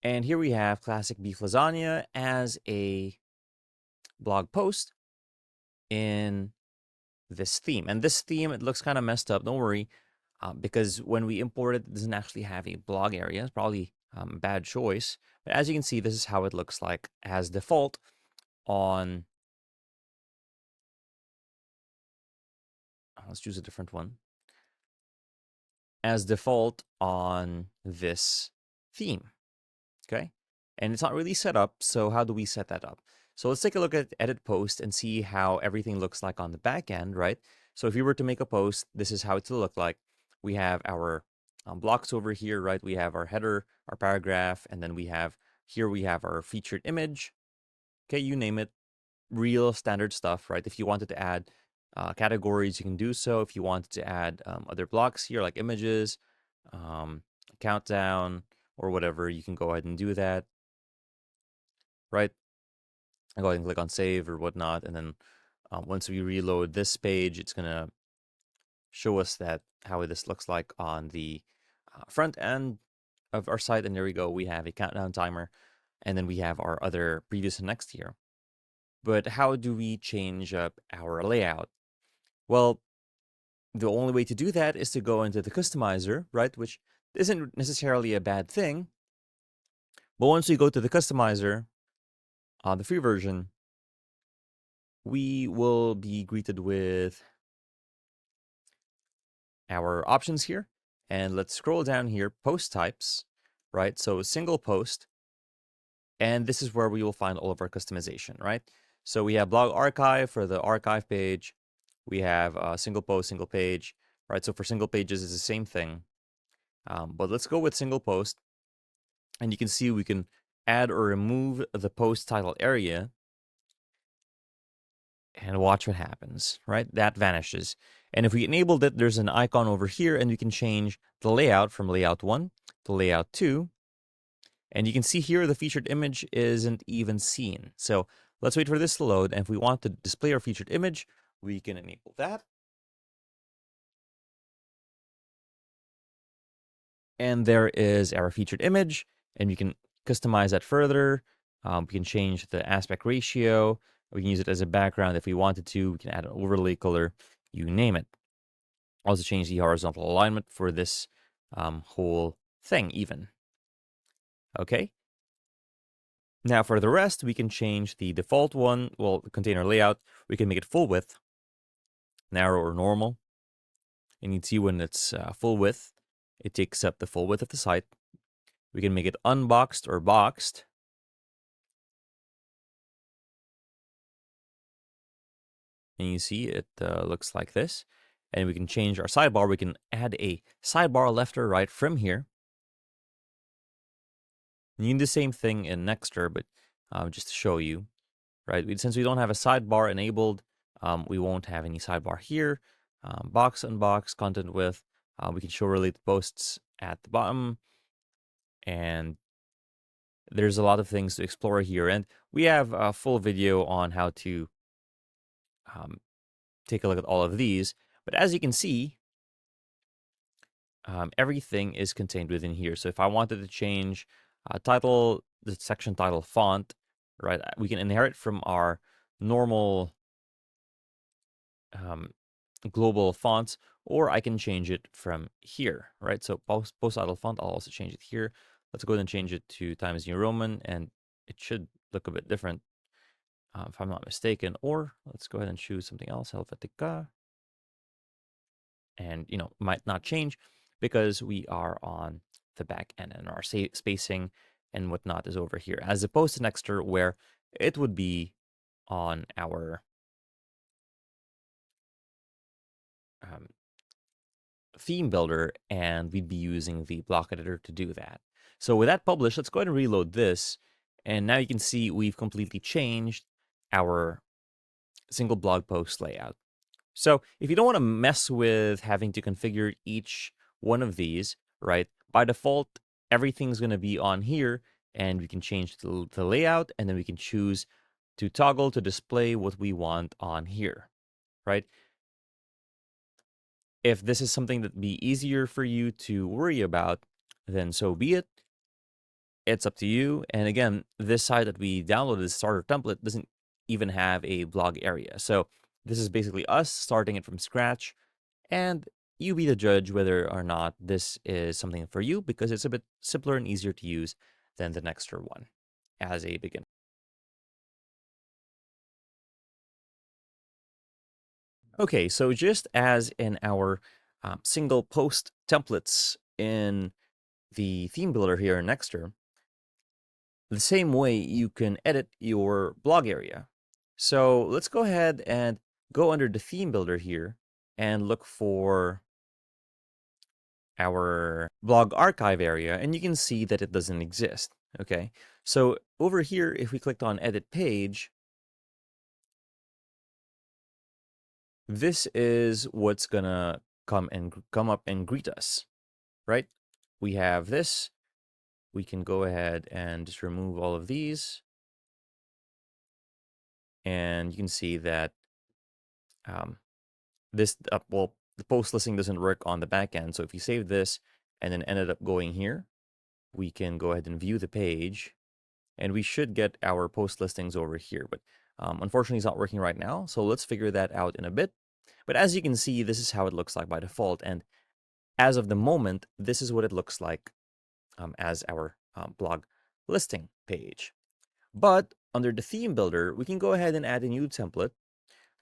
And here we have classic beef lasagna as a blog post in this theme. And this theme, it looks kind of messed up. Don't worry, because when we import it, it doesn't actually have a blog area. It's probably a bad choice. But as you can see, this is how it looks like as default on let's choose a different one, as default on this theme, okay? And it's not really set up, so how do we set that up? So let's take a look at edit post and see how everything looks like on the back end, right? So if you were to make a post, this is how it will look like. We have our blocks over here, right? We have our header, our paragraph, and then we have our featured image. Okay, you name it, real standard stuff, right? If you wanted to add categories, you can do so. If you wanted to add other blocks here, like images, countdown, or whatever, you can go ahead and do that, right? I go ahead and click on save or whatnot, and then once we reload this page, it's gonna show us that how this looks like on the front end of our site. And there we go. We have a countdown timer, and then we have our other previous and next here. But how do we change up our layout? Well, the only way to do that is to go into the customizer, right? Which isn't necessarily a bad thing. But once we go to the customizer, the free version, we will be greeted with our options here. And let's scroll down here, post types, right? So single post. And this is where we will find all of our customization, right? So we have blog archive for the archive page. We have single post, single page, right? So for single pages, it's the same thing. But let's go with single post. And you can see we can add or remove the post title area. And watch what happens, right? That vanishes. And if we enabled it, there's an icon over here, and we can change the layout from layout 1 to layout 2. And you can see here the featured image isn't even seen. So let's wait for this to load. And if we want to display our featured image, we can enable that. And there is our featured image, and you can customize that further. We can change the aspect ratio. We can use it as a background if we wanted to. We can add an overlay color, you name it. Also change the horizontal alignment for this whole thing even. Okay. Now for the rest, we can change the default one, well, the container layout. We can make it full width, narrow or normal. And you can see when it's full width, it takes up the full width of the site. We can make it unboxed or boxed. And you see it looks like this. And we can change our sidebar. We can add a sidebar left or right from here. And you can do the same thing in Nexter, but just to show you, right? Since we don't have a sidebar enabled, we won't have any sidebar here. Box, unbox, content width. We can show related posts at the bottom. And there's a lot of things to explore here. And we have a full video on how to take a look at all of these. But as you can see, everything is contained within here. So if I wanted to change title, the section title font, right, we can inherit from our normal global fonts, or I can change it from here, right? So post title font, I'll also change it here. Let's go ahead and change it to Times New Roman, and it should look a bit different if I'm not mistaken. Or let's go ahead and choose something else, Helvetica. And, might not change because we are on the back end and our spacing and whatnot is over here, as opposed to Nexter where it would be on our theme builder, and we'd be using the block editor to do that. So with that published, let's go ahead and reload this. And now you can see we've completely changed our single blog post layout. So if you don't want to mess with having to configure each one of these, right, by default, everything's going to be on here, and we can change the layout, and then we can choose to toggle to display what we want on here, right? If this is something that'd be easier for you to worry about, then so be it. It's up to you. And again, this site that we downloaded, the starter template, doesn't even have a blog area. So this is basically us starting it from scratch, and you be the judge whether or not this is something for you, because it's a bit simpler and easier to use than the Nexter one as a beginner. Okay, so just as in our single post templates in the theme builder here in Nexter, the same way you can edit your blog area. So let's go ahead and go under the theme builder here and look for our blog archive area, and you can see that it doesn't exist. Okay, so over here, if we clicked on edit page, this is what's gonna come up and greet us, right? We have this. We can go ahead and just remove all of these, and you can see that this well, the post listing doesn't work on the back end. So if you save this and then ended up going here, we can go ahead and view the page, and we should get our post listings over here. But unfortunately, it's not working right now. So let's figure that out in a bit. But as you can see, this is how it looks like by default. And as of the moment, this is what it looks like as our blog listing page. But under the theme builder, we can go ahead and add a new template.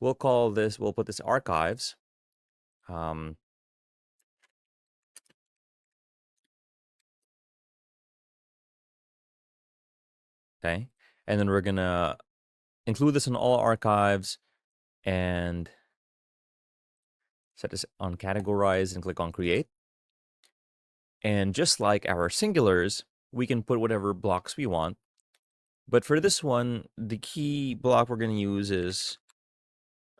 We'll put this archives. Okay. And then we're going to include this in all archives and set this on categorize and click on create. And just like our singulars, we can put whatever blocks we want. But for this one, the key block we're going to use is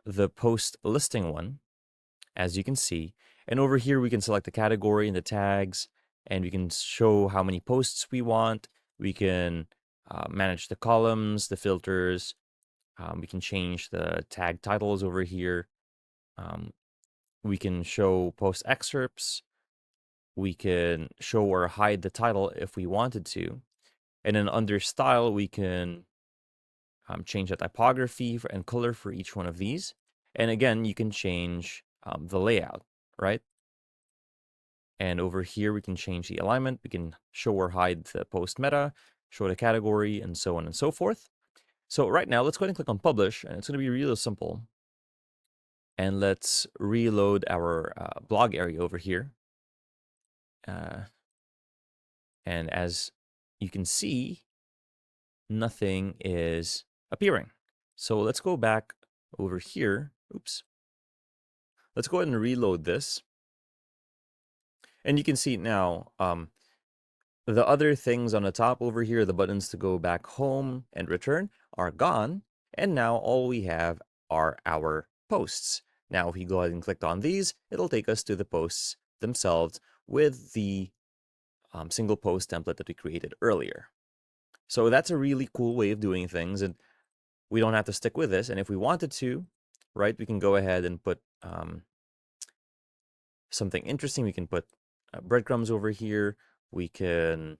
the post listing one, as you can see. And over here, we can select the category and the tags, and we can show how many posts we want. We can manage the columns, the filters. We can change the tag titles over here. We can show post excerpts. We can show or hide the title if we wanted to. And then under style, we can change the typography and color for each one of these. And again, you can change the layout, right? And over here, we can change the alignment. We can show or hide the post meta, show the category, and so on and so forth. So right now, let's go ahead and click on publish, and it's going to be real simple. And let's reload our blog area over here. And as you can see, nothing is appearing. So let's go back over here. Oops. Let's go ahead and reload this. And you can see now, the other things on the top over here, the buttons to go back home and return, are gone. And now all we have are our posts. Now, if we go ahead and click on these, it'll take us to the posts themselves with the single post template that we created earlier. So that's a really cool way of doing things, and we don't have to stick with this. And if we wanted to, right, we can go ahead and put something interesting. We can put breadcrumbs over here. We can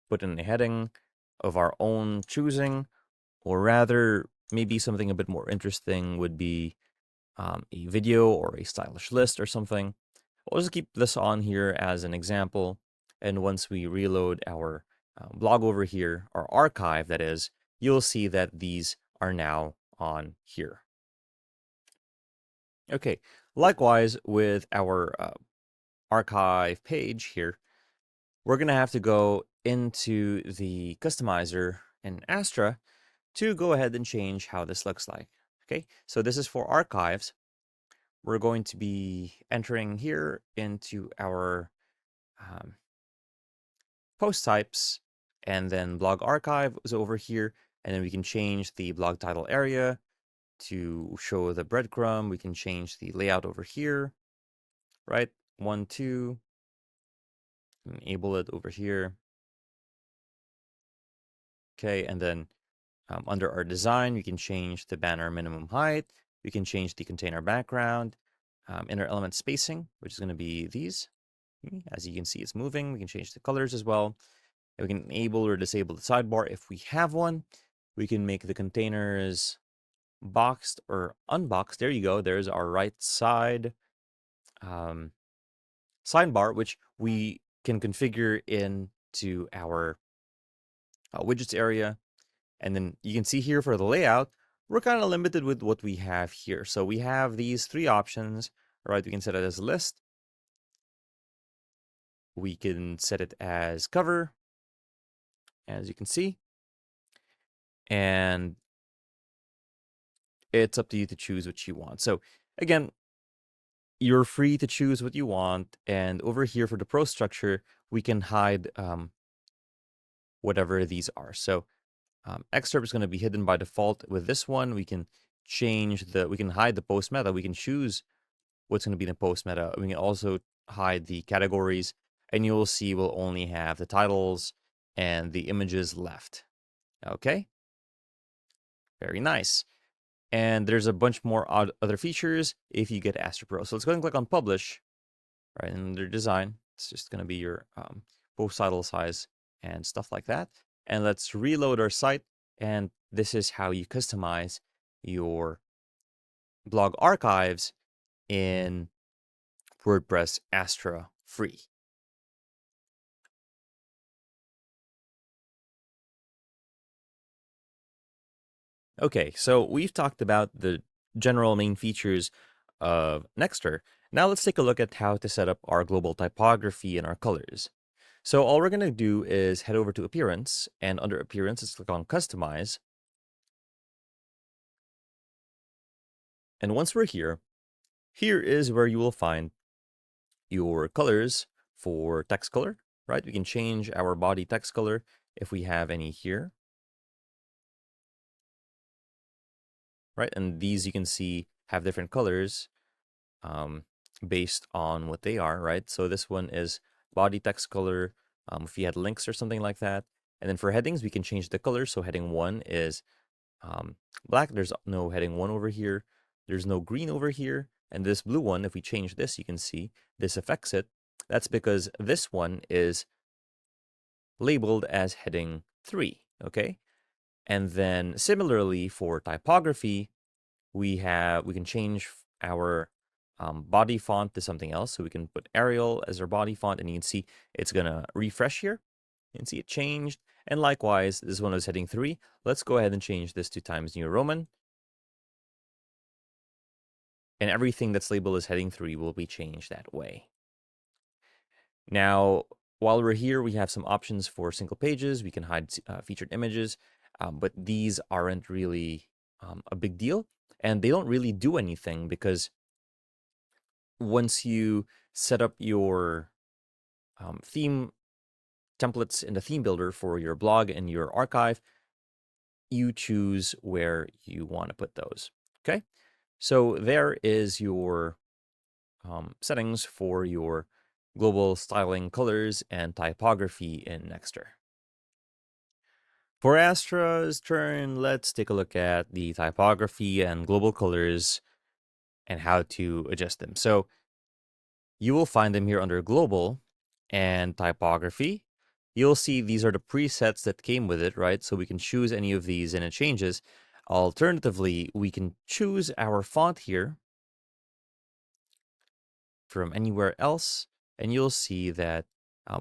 put in a heading of our own choosing, or rather, maybe something a bit more interesting would be a video or a stylish list or something. We'll just keep this on here as an example. And once we reload our blog over here, our archive that is, you'll see that these are now on here. Okay, likewise with our archive page here, we're going to have to go into the customizer in Astra to go ahead and change how this looks like. Okay, so this is for archives. We're going to be entering here into our post types, and then blog archive is over here, and then we can change the blog title area to show the breadcrumb. We can change the layout over here, right? 1, 2, enable it over here. Okay, and then under our design, we can change the banner minimum height. We can change the container background, inner element spacing, which is going to be these. As you can see, it's moving. We can change the colors as well. And we can enable or disable the sidebar if we have one. We can make the containers boxed or unboxed. There you go. There's our right side sidebar, which we can configure into our widgets area. And then you can see here for the layout, we're kind of limited with what we have here. So we have these three options, right? We can set it as a list. We can set it as cover, as you can see. And it's up to you to choose what you want. So again, you're free to choose what you want. And over here for the pro structure, we can hide whatever these are. So excerpt is going to be hidden by default. With this one, we can we can hide the post meta. We can choose what's going to be in the post meta. We can also hide the categories, and you'll see we'll only have the titles and the images left. Okay, very nice. And there's a bunch more other features if you get Astra Pro. So let's go and click on Publish, right, and under Design. It's just going to be your post title size and stuff like that. And let's reload our site. And this is how you customize your blog archives in WordPress Astra free. Okay, so we've talked about the general main features of Nexter. Now let's take a look at how to set up our global typography and our colors. So all we're going to do is head over to Appearance, and under Appearance, let's click on Customize. And once we're here, here is where you will find your colors for text color, right? We can change our body text color if we have any here, right? And these you can see have different colors based on what they are, right? So this one is body text color if you had links or something like that. And then for headings, we can change the color. So heading 1 is black. There's no heading 1 over here. There's no green over here. And this blue one, if we change this, you can see this affects it. That's because this one is labeled as heading 3, okay? And then similarly for typography, we can change our body font to something else. So we can put Arial as our body font, and you can see it's gonna refresh here. You can see it changed. And likewise, this one is heading 3. Let's go ahead and change this to Times New Roman. And everything that's labeled as heading 3 will be changed that way. Now, while we're here, we have some options for single pages. We can hide featured images, but these aren't really a big deal. And they don't really do anything because once you set up your theme templates in the theme builder for your blog and your archive, you choose where you want to put those. Okay, so there is your settings for your global styling, colors, and typography in Nexter. For Astra's turn, let's take a look at the typography and global colors and how to adjust them. So you will find them here under global and typography. You'll see these are the presets that came with it, right? So we can choose any of these and it changes. Alternatively, we can choose our font here from anywhere else, and you'll see that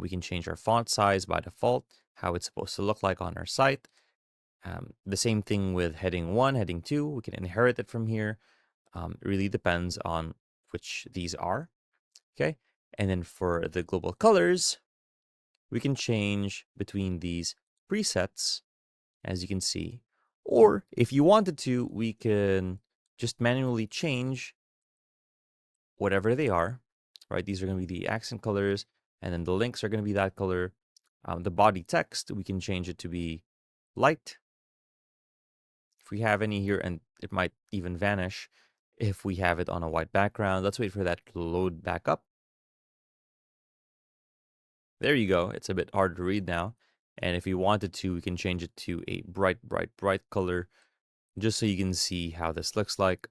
we can change our font size by default, how it's supposed to look like on our site. The same thing with heading 1, heading 2, we can inherit it from here. It really depends on which these are, okay? And then for the global colors, we can change between these presets, as you can see. Or if you wanted to, we can just manually change whatever they are, right? These are going to be the accent colors, and then the links are going to be that color. The body text, we can change it to be light if we have any here, and it might even vanish if we have it on a white background. Let's wait for that to load back up. There you go. It's a bit hard to read now. And if you wanted to, we can change it to a bright, bright, bright color, just so you can see how this looks like.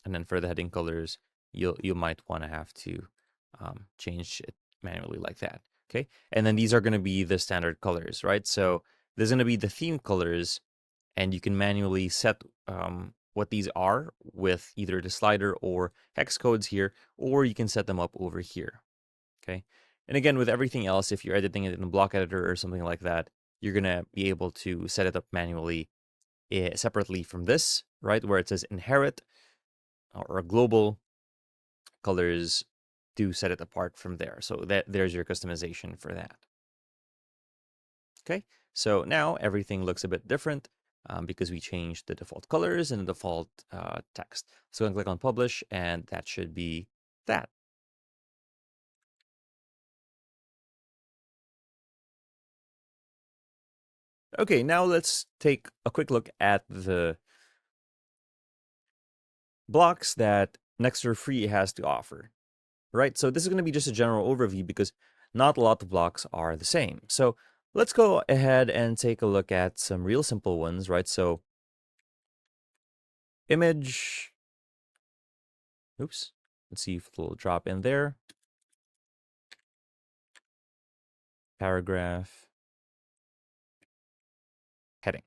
And then for the heading colors, you might want to have to change it manually like that. Okay, and then these are going to be the standard colors, right? So there's going to be the theme colors, and you can manually set what these are with either the slider or hex codes here, or you can set them up over here. Okay, and again, with everything else, if you're editing it in a block editor or something like that, you're going to be able to set it up manually separately from this, right? Where it says inherit or global colors, do set it apart from there. So there's your customization for that. Okay, so now everything looks a bit different because we changed the default colors and the default text. So I'm going to click on publish, and that should be that. Okay, now let's take a quick look at the blocks that Nexter Free has to offer, right? So this is going to be just a general overview because not a lot of blocks are the same. So let's go ahead and take a look at some real simple ones, right? So image, oops, let's see if it'll drop in there. Paragraph, heading.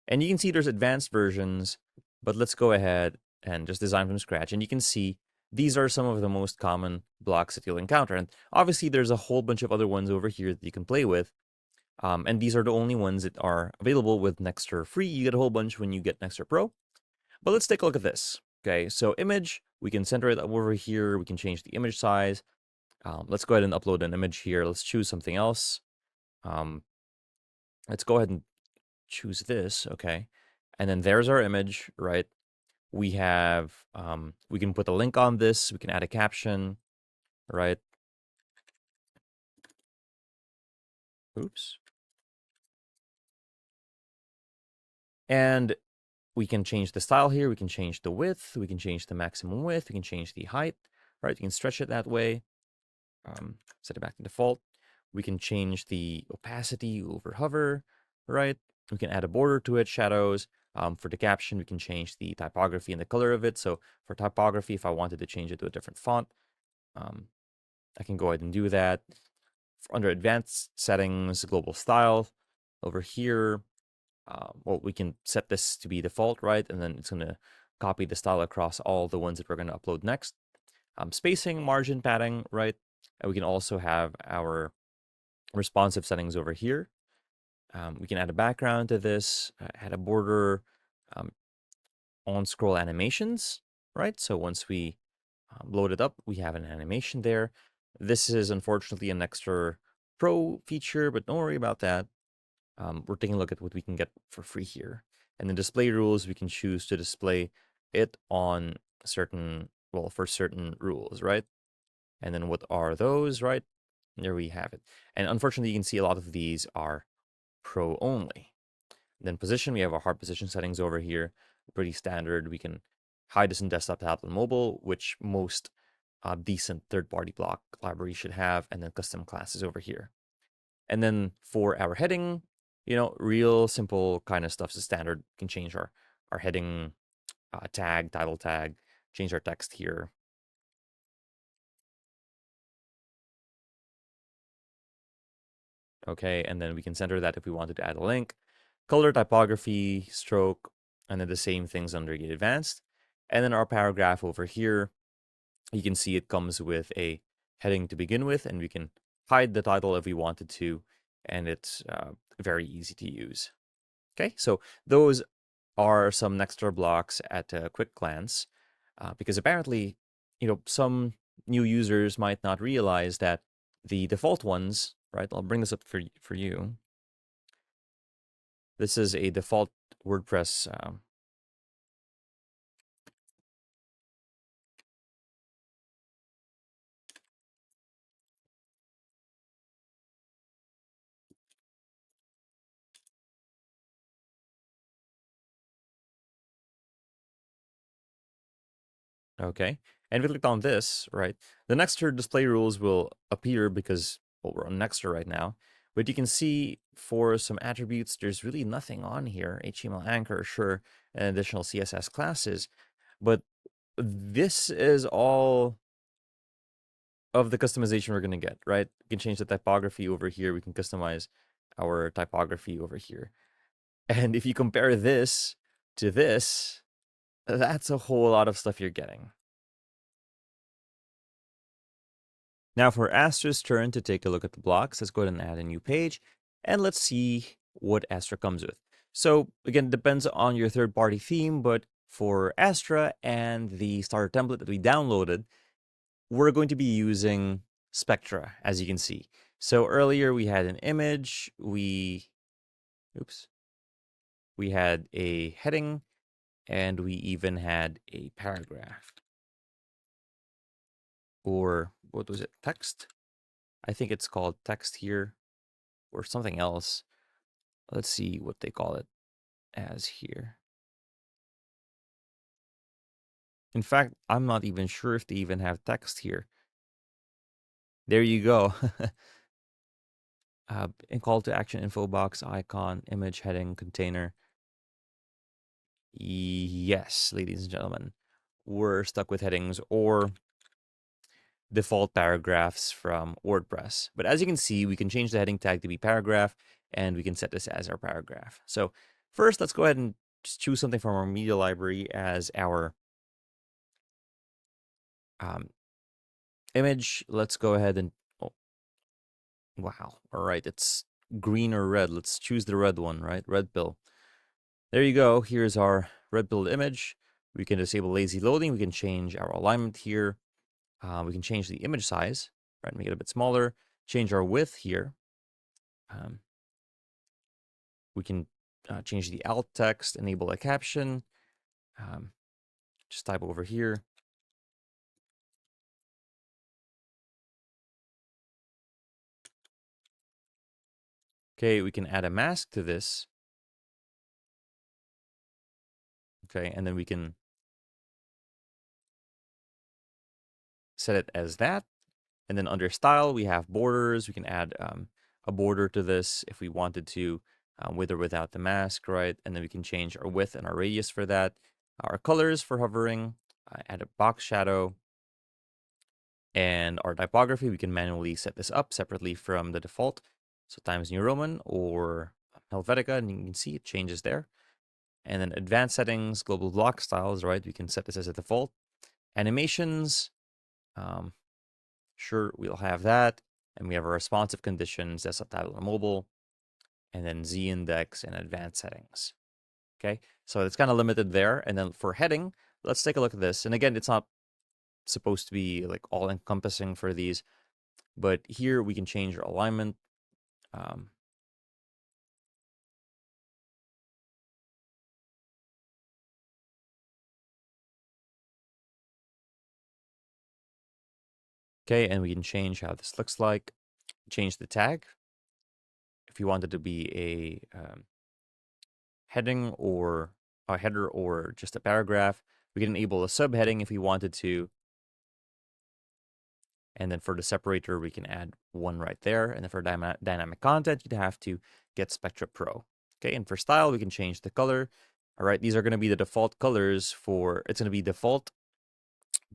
And you can see there's advanced versions, but let's go ahead and just design from scratch. And you can see these are some of the most common blocks that you'll encounter. And obviously there's a whole bunch of other ones over here that you can play with. And these are the only ones that are available with Nexter Free. You get a whole bunch when you get Nexter Pro. But let's take a look at this. Okay, so image, we can center it over here. We can change the image size. Let's go ahead and upload an image here. Let's choose something else. Let's go ahead and choose this, okay? And then there's our image, right? We have, we can put a link on this. We can add a caption, right? Oops. And we can change the style here. We can change the width. We can change the maximum width. We can change the height, right? You can stretch it that way. Set it back to default. We can change the opacity over hover, right? We can add a border to it, shadows. For the caption, we can change the typography and the color of it. So for typography, if I wanted to change it to a different font, I can go ahead and do that. Under advanced settings, global style, over here, well, we can set this to be default, right? And then it's going to copy the style across all the ones that we're going to upload next. Spacing, margin, padding, right? And we can also have our responsive settings over here. We can add a background to this, add a border, on-scroll animations, right? So once we load it up, we have an animation there. This is unfortunately an extra pro feature, but don't worry about that. We're taking a look at what we can get for free here. And the display rules, we can choose to display it on certain, well, for certain rules, right? And then what are those, right? There we have it. And unfortunately, you can see a lot of these are pro only. Then position, we have our hard position settings over here. Pretty standard. We can hide this in desktop, tablet, and mobile, which most decent third-party block libraries should have. And then custom classes over here. And then for our heading, you know, real simple kind of stuff is standard. We can change our heading tag, title tag, change our text here. Okay, and then we can center that if we wanted to add a link. Color, typography, stroke, and then the same things under the advanced. And then our paragraph over here, you can see it comes with a heading to begin with, and we can hide the title if we wanted to, and it's very easy to use. Okay, so those are some Nexter blocks at a quick glance, because apparently, you know, some new users might not realize that the default ones, right? I'll bring this up for you. This is a default WordPress okay. And if we click on this, right, the Nexter display rules will appear because, well, we're on Nexter right now. But you can see for some attributes, there's really nothing on here. HTML anchor, sure, and additional CSS classes. But this is all of the customization we're going to get, right? We can change the typography over here. We can customize our typography over here. And if you compare this to this, that's a whole lot of stuff you're getting. Now for Astra's turn to take a look at the blocks, let's go ahead and add a new page. And let's see what Astra comes with. So again, it depends on your third-party theme, but for Astra and the starter template that we downloaded, we're going to be using Spectra, as you can see. So earlier we had an image, we had a heading, and we even had a paragraph. Or what was it? Text? I think it's called text here, or something else. Let's see what they call it as here. In fact, I'm not even sure if they even have text here. There you go. In call to action info box, icon, image, heading, container. Yes, ladies and gentlemen, we're stuck with headings or default paragraphs from WordPress. But as you can see, we can change the heading tag to be paragraph, and we can set this as our paragraph. So first, let's go ahead and just choose something from our media library as our image. Let's go ahead and, oh, wow. All right, it's green or red. Let's choose the red one, right? Red pill. There you go. Here's our red pill image. We can disable lazy loading. We can change our alignment here. We can change the image size, right? Make it a bit smaller. Change our width here. We can change the alt text, enable a caption. Just type over here. Okay, we can add a mask to this. Okay, and then we can set it as that. And then under style, we have borders. We can add a border to this if we wanted to, with or without the mask, right? And then we can change our width and our radius for that. Our colors for hovering, add a box shadow. And our typography, we can manually set this up separately from the default. So Times New Roman or Helvetica, and you can see it changes there. And then advanced settings, global block styles, right? We can set this as a default. Animations, sure, we'll have that. And we have our responsive conditions, desktop, tablet, and mobile. And then Z-index and advanced settings. Okay, so it's kind of limited there. And then for heading, let's take a look at this. And again, it's not supposed to be like all-encompassing for these, but here we can change our alignment. Okay, and we can change how this looks like. Change the tag. If you want it to be a heading or a header or just a paragraph, we can enable a subheading if we wanted to. And then for the separator, we can add one right there. And then for dynamic content, you'd have to get Spectra Pro. Okay, and for style, we can change the color. All right, these are going to be the default colors for, it's going to be default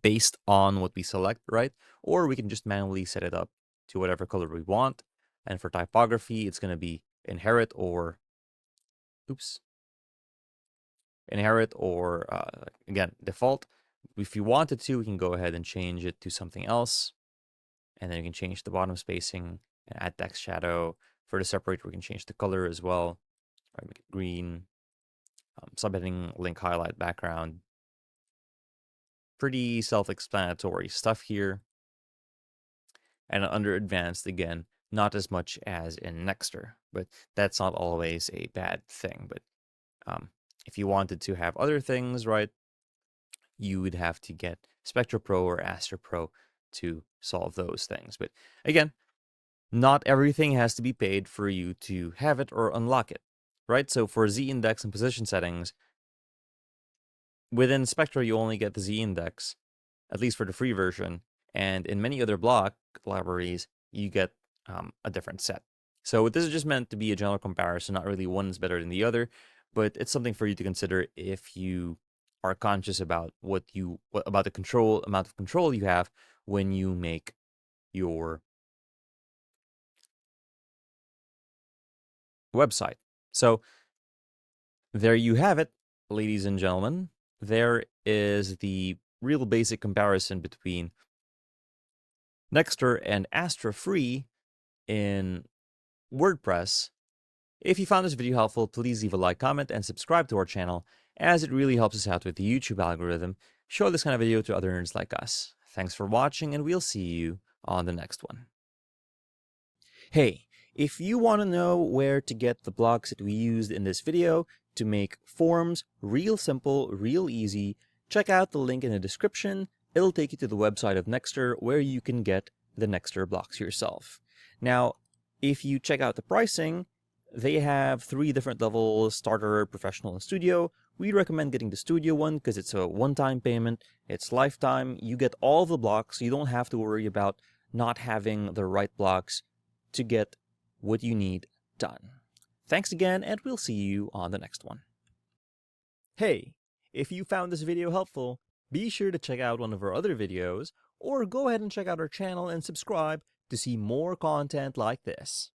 based on what we select, right? Or we can just manually set it up to whatever color we want. And for typography, it's going to be inherit or, again, default. If you wanted to, we can go ahead and change it to something else. And then you can change the bottom spacing and add text shadow. For the separator, we can change the color as well. Right, make it green. Subheading, link, highlight, background. Pretty self-explanatory stuff here. And under advanced, again, not as much as in Nexter, but that's not always a bad thing. But if you wanted to have other things, right, you would have to get Spectra Pro or Astra Pro to solve those things. But again, not everything has to be paid for you to have it or unlock it, right? So for Z-index and position settings, within Spectra, you only get the Z-index, at least for the free version. And in many other block libraries, you get a different set. So this is just meant to be a general comparison, not really one is better than the other, but it's something for you to consider if you are conscious about about the amount of control you have when you make your website. So there you have it, ladies and gentlemen. There is the real basic comparison between Nexter and Astra Free in WordPress If you found this video helpful, please leave a like, comment, and subscribe to our channel, as it really helps us out with the YouTube algorithm. Show this kind of video to other nerds like us. Thanks for watching, and we'll see you on the next one. Hey, if you want to know where to get the blocks that we used in this video to make forms real simple, real easy, check out the link in the description. It'll take you to the website of Nexter where you can get the Nexter blocks yourself. Now, if you check out the pricing, they have 3 different levels: starter, professional, and studio. We recommend getting the studio one because it's a one-time payment. It's lifetime. You get all the blocks, so you don't have to worry about not having the right blocks to get what you need done. Thanks again, and we'll see you on the next one. Hey, if you found this video helpful, be sure to check out one of our other videos, or go ahead and check out our channel and subscribe to see more content like this.